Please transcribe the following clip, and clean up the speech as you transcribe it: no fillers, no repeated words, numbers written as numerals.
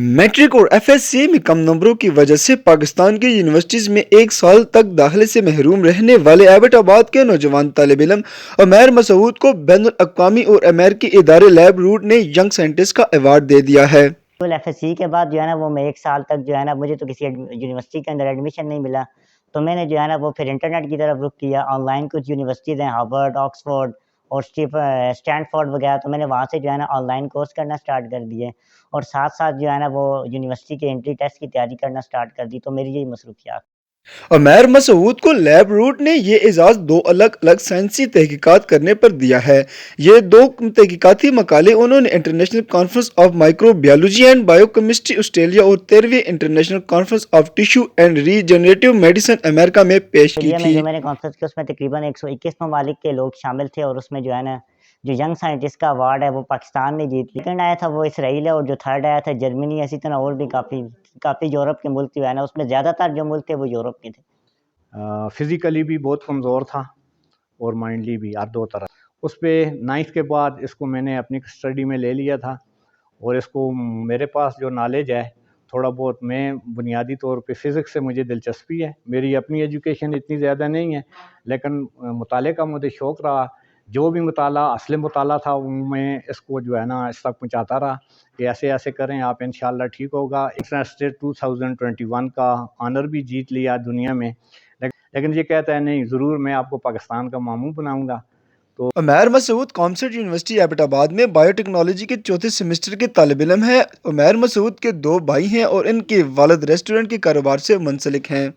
Matric और FSc में कम नंबरों की वजह से पाकिस्तान की यूनिवर्सिटीज में 1 साल तक दाखिले से महरूम रहने वाले एबटाबाद के नौजवान तालिब इल्म उमैर मसूद को बैनुल अक़वामी और अमेरिकी इदारे लैब रूट ने यंग साइंटिस्ट का अवार्ड दे दिया है। एफएससी के बाद जो है ना वो मैं 1 साल तक जो है ना मुझे तो किसी यूनिवर्सिटी के अंदर एडमिशन नहीं मिला, तो मैंने जो है ना वो फिर इंटरनेट की तरफ रुख किया। ऑनलाइन कुछ यूनिवर्सिटीज़ हैं, हार्वर्ड, ऑक्सफोर्ड और स्टैनफोर्ड वगैरह, तो मैंने वहाँ से जो है ना ऑनलाइन कोर्स करना स्टार्ट कर दिए और साथ-साथ जो है ना वो यूनिवर्सिटी के एंट्री टेस्ट की तैयारी करना स्टार्ट कर दी। तो मेरी यही मसरूफियात। उमैर मसूद को लैब रूट ने ये एजाज़ 2 अलग-अलग साइंसी तहकीकात करने पर दिया है। ये 2 तहकीकाती मकाले उन्होंने international conference of microbiology and biochemistry Australia और 13वीं international conference of tissue and regenerative medicine America में पेश की में थी। जो मैंने कॉन्फ्रेंस की उसमें तकरीबन 121 ममालिक के लोग शामिल थे और उसमें जो है ना जो यंग साइंटिस्ट का अवार्ड है वो पाकिस्तान ने जीत लिया। सेकंड आया था वो इसराइल है और जो थर्ड आया था जर्मनी। इसी तरह और भी काफ़ी यूरोप के मुल्क जो है ना उसमें ज़्यादातर जो मुल्क थे वो यूरोप के थे। फिज़िकली भी बहुत कमज़ोर था और माइंडली भी, हर दो तरह। उस पे 9th के बाद इसको मैंने अपनी स्टडी में ले लिया था और इसको मेरे पास जो नॉलेज है थोड़ा बहुत, मैं बुनियादी तौर पे फ़िज़िक्स से मुझे दिलचस्पी है। मेरी अपनी एजुकेशन इतनी ज़्यादा नहीं है, लेकिन मुताले का मुझे शौक़ रहा। जो भी मुताला असली मुताला था वो मैं इसको जो है ना इस तक पहुँचाता रहा कि ऐसे ऐसे करें आप, इंशाल्लाह ठीक होगा। इंटरनेशनल 2021 का ऑनर भी जीत लिया दुनिया में, लेकिन ये कहता है नहीं, ज़रूर मैं आपको पाकिस्तान का मामू बनाऊंगा। तो उमैर मसूद कॉमसेट यूनिवर्सिटी एबटाबाद में बायोटेक्नोलॉजी के चौथे सेमेस्टर के तालिब इल्म है। उमैर मसूद के 2 भाई हैं और इनके वालिद रेस्टोरेंट के कारोबार से मुंसलिक हैं।